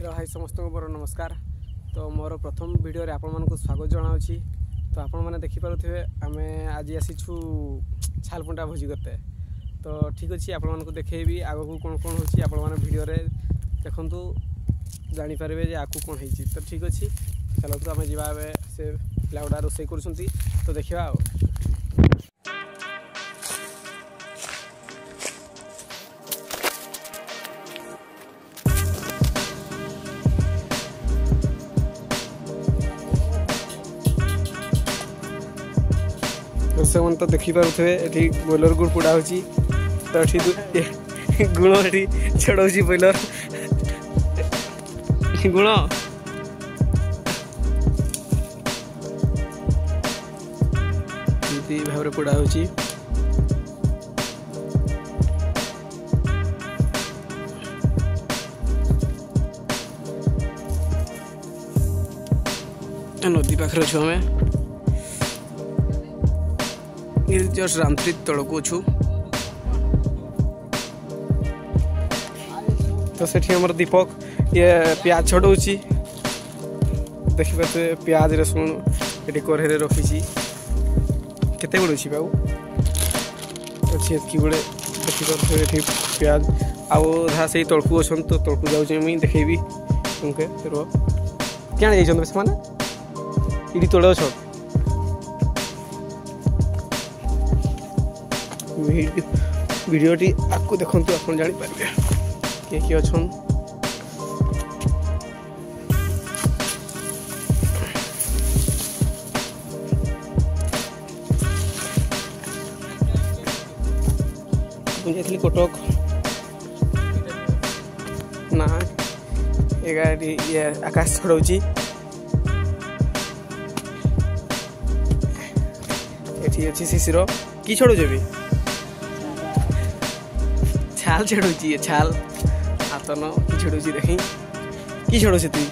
Hello hi समस्त मोर नमस्कार। तो मोर प्रथम वीडियो आपण मानक स्वागत जनावि। तो आपण मैंने देखिपे आम आज आसीचु छालपुंटा भोजी करते। तो ठीक अच्छे आपण मानक देखी आग को कौन कौन हो वीडियो देखु जानीपारे जे आगू कौन हो। तो ठीक अच्छे चलो तो आम जा से पिला गुड़ा रोसे कर तो देखा। से मन तो देखिपे ये ब्रॉयलर गुड़ पोड़ा हो तो ये गुण ये छड़ा ब्रॉयलर गुण भाव पोड़ा हो नदी पाखे अच्छु आम जस्ट रामत्रित तड़कू अच्छु। तो सेठी हमर दीपक ये प्याज छड़ौची देखिए प्याज रसुण ये कढ़े रखी केते गुड़ अच्छी बाबू अच्छी एतकी गुड़े देखिए प्याज आधा से तड़कू अच्छा तो तड़कू जाऊँ मुझे देखेबी तुमके रुह क्या जाइए से मैंने ये तोड़े अच्छ वीडियोटी आपको देखु आप जापर किए किए अच्छा मुझे कटक ना ये गाड़ी ये आकाश छड़ौची ये अच्छी शिशिर कि छड़ौ भी छाल छड़ौची ये छाल आतन कि छड़ौची देखी कि छड़ौ से तुई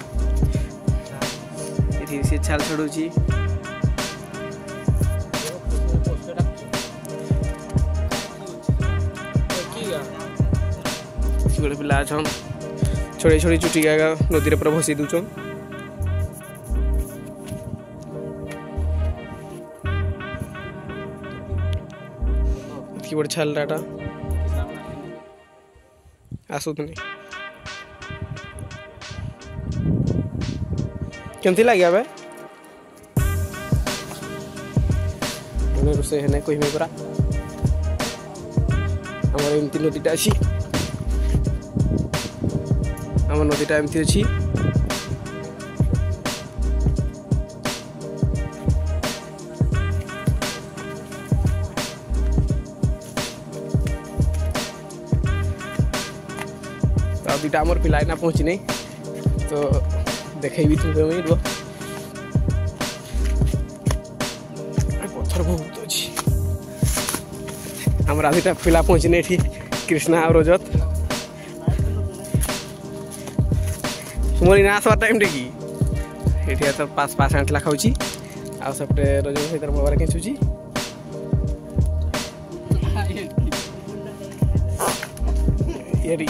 ये छाल छड़ौची गोटे पिला अच्छन छड़े छड़े चुटी आगा नदी पूरा भसई दूचन बड़े छाल डाटा आसुनी केमती लगे बे मैंने रोसे है कोई पूरा आम एमती नदीटा अच्छी आम नदीटा एमती अच्छी दुटा आमर पिला ना पहुँची नहीं तो देखेबी तुम्हें मुझे रुह पत्थर बहुत अच्छी आम दुटा पिला पहुँची नहीं कृष्णा और रजत तुम ना आसवार टाइम टे कि तो पाँच पाँच आंटला खाऊँ आ सेपटे रजत सहित मोबाइल खेचुची ये टे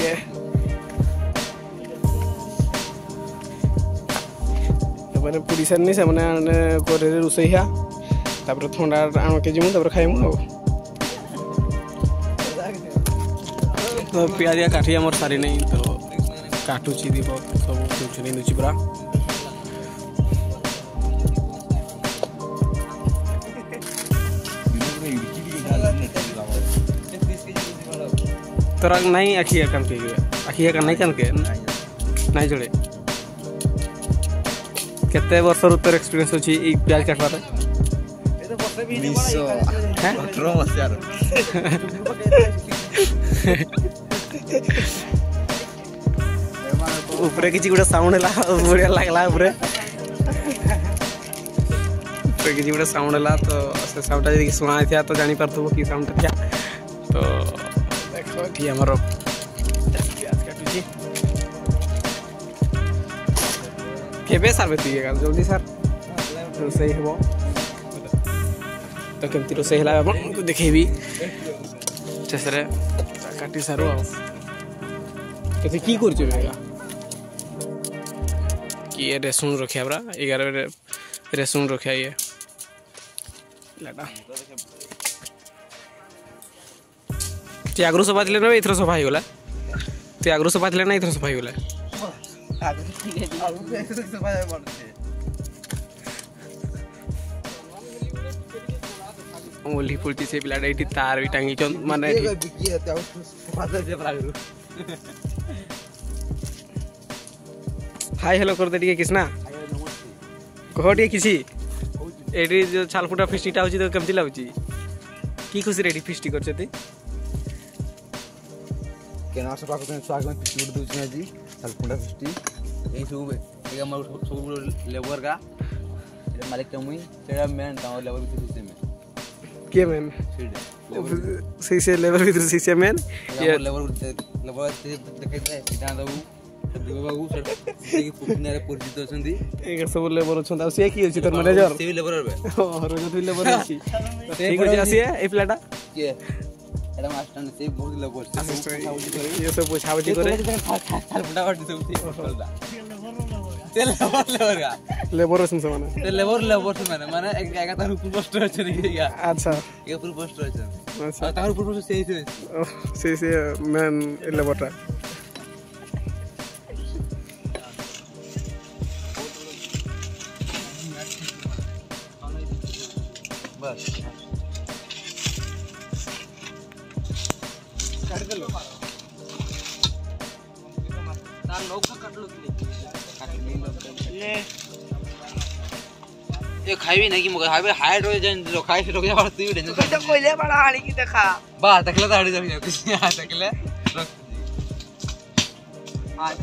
मैंने पूरी सारे से मैंने कड़े रोसे थंडा आम के जीमु खाइमु तो पियाजिया काठी आमर सारी नहीं तो काटुची दीपक सब चुनी दूची पूरा तोरा नहीं आखिया कान के आखिया कान नहीं कान के नहीं जोड़े केते वर्ष रुतर एक्सपीरियंस अछि ई प्याज काटबार 18 मसियार ऊपर किछि गुडा साउंड ला बढ़िया लागला ऊपर किछि गुडा साउंड ला तो से साउंड यदि सुना थिया तो जानि परथबो की साउंड थिया। तो देखो कि हमर प्याज काटुची केबे सार बेतिएगा जल्दी सार रोसई हेबो तो केमती रोसई हला आपन को देखेबी शेषरे काटी सारो केते की करछु बेगा ये रेसुन रखिया पूरा 11 रेसुन रखिया ये लाटा ते आगरो सफा थिले ना इथरो सफा हिगला ते आगरो सफा थिले ना इथरो सफा हिगला ओली पुलती से पिलाटा एठी तार भी टांगी चन माने हाय हेलो कर दे टिके किसना कह टिके किसी एठी जो छालफुटा फेस्टिटा होची तो केमति लाउची की खुशी रेडी फेस्टी करछती केना सफा करते स्वागत फेस्टी उड़ दोची जी छालफुटा फेस्टी ए सब ए हमर सब लेबर का ये मालिक कमुई सेडा मेन ता लेबर भी सिस्टम में के मैन से लेबर भीतर से मैन ये लेबर देखैते सिधा दउ देबागु देखि पुकनारे परिचित अछंती एक सब लेबर अछंता से की अछि तोर मैनेजर से लेबर रे रोज तो लेबर अछि ठीक अछि आसी ए प्लाटा के एडा मास्टर से बहुत लेबर ये सब पूछावटी करे छाल फटाफट सब लेबर का लेबर सुन समान लेबर से माने एक जगह तार ऊपर पोस्टर अछि नहीं या अच्छा ये ऊपर पोस्टर अछि अच्छा तार ऊपर पोस्टर से मैन लेबरटा बस काट दे लो तार नौका काटलो ये खाइबी नहीं कि मगर हाइवे हाइट हो जन जो खाइ से रोक जा तू भी टेंशन तो कोइले बड़ा हाड़ी की देखा बा देखले तो हाड़ी देख कुछ यहां देखले आज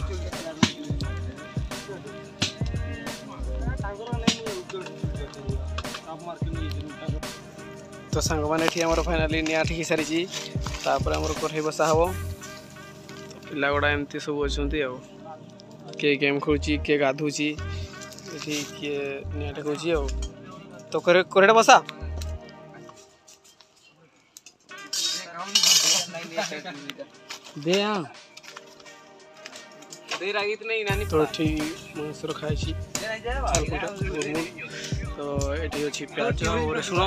तो सांग माने एठी हमर फाइनली निया ठिकी सारी छी तापर हमर कोठे बसा हबो पिला गोडा एमती सब अछंती आ के गेम खेलुची के गाधुची एठी के निया ठकुची आ तो कोरेडा बसा दे आ दे रागित नहीं नानी तो ठीक मसर खाइ छी तो एठी अछि प्याज और रसुन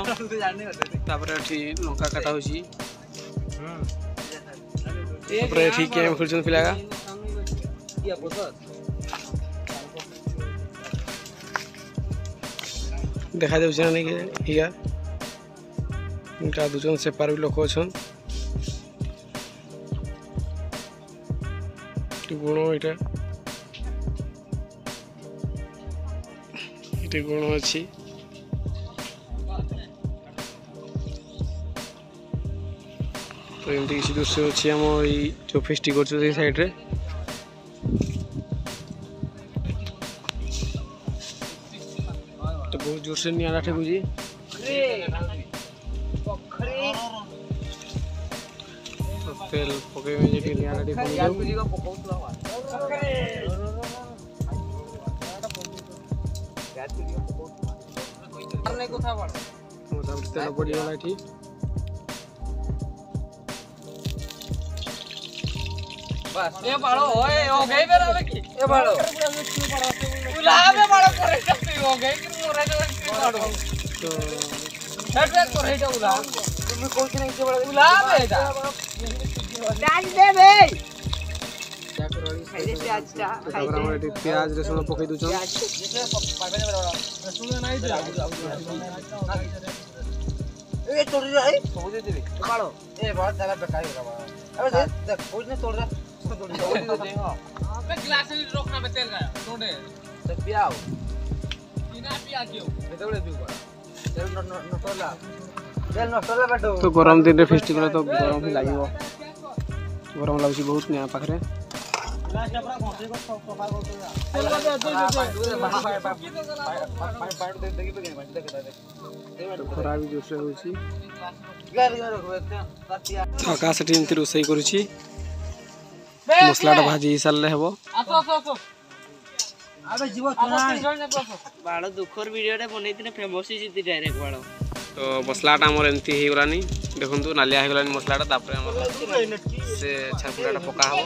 तापर एठी लंका काटा होची तापर एठी के फुलचन पिलागा देखा जाउछ नहीं के हिया इनका दुजन से पार लोक अछन गुण एटा एटे गुण अछि तो एमती किसी दृश्य अच्छी आम जो फेस्टी कर साइड रे तो बहुत जोर से निया ठेकुची तेल पके में जे निया तेल पड़ी गला ठीक बस ए बाळो ओए ओ गई बेरा की ए बाळो उलावे बाळो करे जत्ती हो गई कि मोरे तो बाळो तो हेड करे जा उला तुम कोई नहीं के बाळो उलावे जा प्याज दे बे क्या करवाली खाइले प्याज का खाइले हमरे प्याज रसुन पके दु छ रसुन नहीं दे ए तोड़ रे ए सब दे दे बाळो ए बहुत ज्यादा बेकार हो रहा अबे देख कोई नहीं तोड़ रहा पे ग्लास में रखना में तेल का तोड़े तो पियाओ बिना पिया क्यों बेतोड़े पियो बड़ा तेल नटोला बैठो तो गरम दिन रे फेस्टिवल तो गरम ही लागिवो गरम लागुची बहुत निया पाखरे ग्लास अपना घोंसे को सफा कर दो खरा भी जोर से होची घर आकाश टीम रोसई करूची मसलाटा भाजी सारले हेबो अबे जीव तोरा बाळो दुखर वीडियोटे बनेइतिने फेमस हिति डायरेक्ट बाळो तो मसलाटा हमर एमती हे गलानी देखंतु नालिया हे गलानी मसलाटा तापर हमर से छापुराटा पका हबो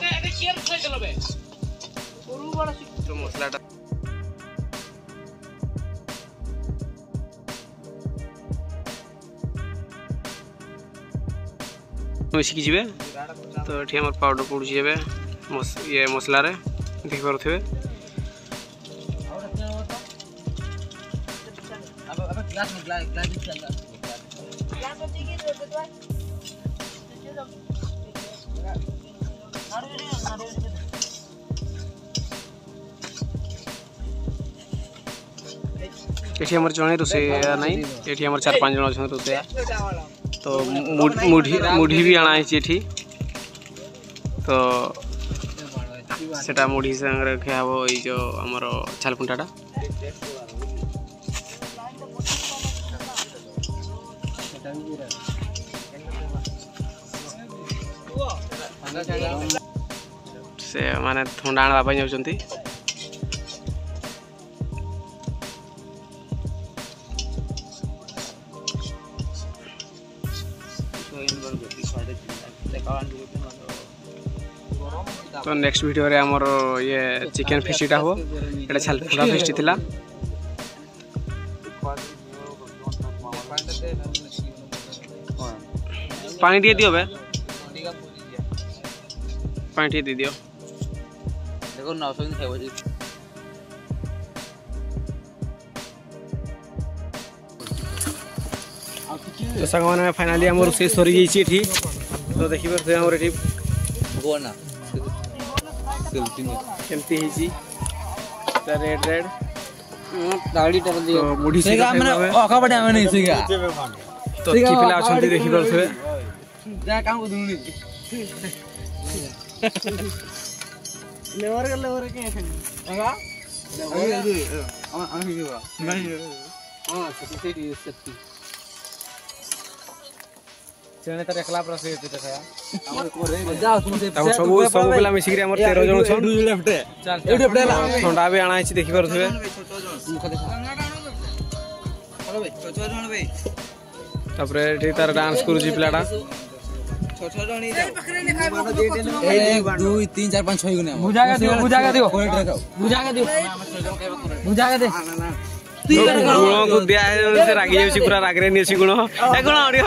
तो मसलाटा मिसिकी जीवे तो ये आम पाउडर पड़ुची ये मसला देखी पारे ये जड़े रोसैया ना ये 4-5 जन अच्छा रोसैया तो मुढ़ी भी आना है तो सेटा मुढ़ी संगे खिया हम ये जो आमर छालपुंटाटा से माने थंडा आना जाऊँच तो नेक्स्ट वीडियो रे हमर ये चिकन फिस्टीटा हो एटा छालपुड़ा फिस्टी थिला पानी दिए दियो बे पानी दे दियो देखो 900 है बजे तो संग माने फाइनली हमर से सरी गई छी तो देखि परते हमर एठी गोना केमती हिची रेड रेड दाढ़ी टर दियो तो मुढ़ी से हमने ओका बडे आवे नहीं सिगा तो की पिला अछंती देखि परथे जा काम को दुनी लेवर के अंगा हम हिवा हां सती चने तर एकला प्रस येते तया जाओ तुम से सब पिला मिसिकरी हमर 13 जन छन लेफ्ट चल एठी पडेला ठंडा भी आना देखि परथे हेलो भाई छोटो जण भाई तापर एठी तार डांस करूची पिलाटा छोटो जणी जाओ 1 2 3 4 5 6 गुने बुझा के दियो बुझा के दे गुण को दिया है से रागी जाउची पूरा रागरे नेसी गुण ए गुण आडियो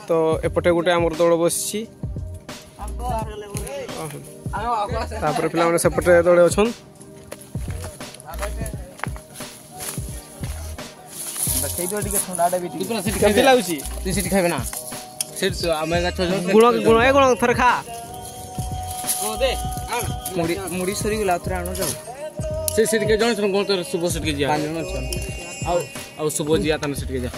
तो एपटे गोटे आमर दौड़ बसछि तापर पिला माने सेपटे दौड़े अछन देखै दियो टिके ठंडाडा भी टिके केमती लागुछि तू सिटी खाबे ना सिट आमे गा छोजो गुण थर खा ओ दे आन मुड़ी सरी गेला तोरा आनो जाऊ से सिट के जण छन कोन तोर सुबह सिट के जिया पानी न छन आ सुबह जिया तने सिट के जा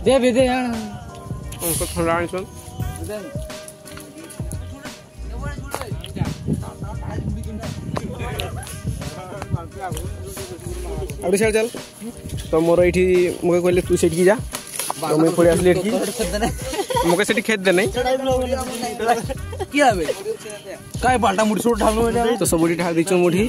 दे बे दे यार उनको ठंडा आनी छन अबे चल तो मोर एठी मके कहले तू सेठ की जा तो मैं पड़े असली एठी मके सेठी खेत दे नहीं की आबे काय बाल्टा मुड़ी छोड़ ढालनो तो सब मुड़ी ढाल दिचो मुड़ी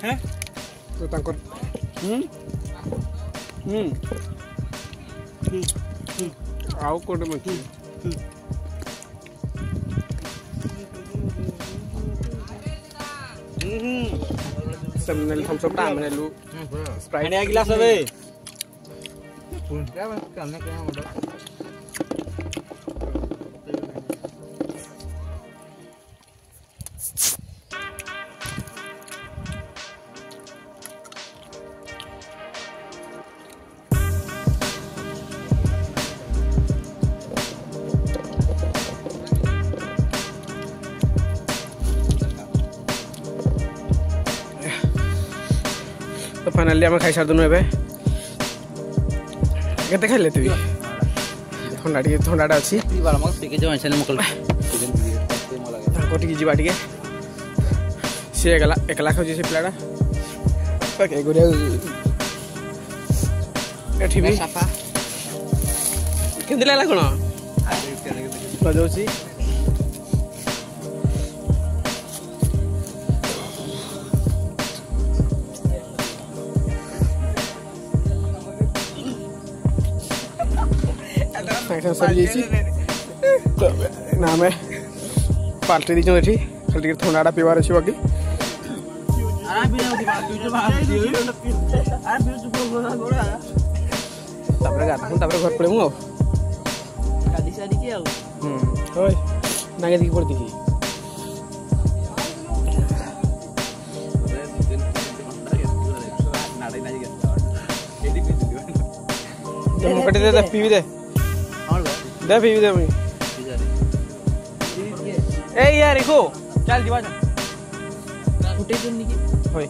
हैं तो तांकर आओ कोडे मत सब नेल थम सब टाइम नेलु स्प्राइट पानी गिलास अबे क्या करने के हम तो फाइनली आम खाई सारी ए केते खाइले तु ठंडा अच्छी जीवा टे सी एकला खाऊ से पिलाटा एठी भी केमती लागला कौन जाऊँगी ସାଙ୍ଗେ ସାଙ୍ଗେ ସରିଯାଇଛି ତ ନା ଆମେ ପାଲ୍ଟି ଦେଇଛୁ ଏଠି ଖାଲି ଟିକେ ଥଣ୍ଡାଟା ପିଇବାର ଅଛି ବାକି ତାପରେ ଗାଧୋଉ ତାପରେ ଘର ପଳେଇମୁ ଆଉ ଗାଧି ସାରିକି ଆଉ ହଏ ନାଇଁ ଦେଖିକି ପଡ଼ିକି मुकटे दे पीवी दे दे पीवी दे मुई ए यार इको चल जीवा जा फुटे तो नहीं होय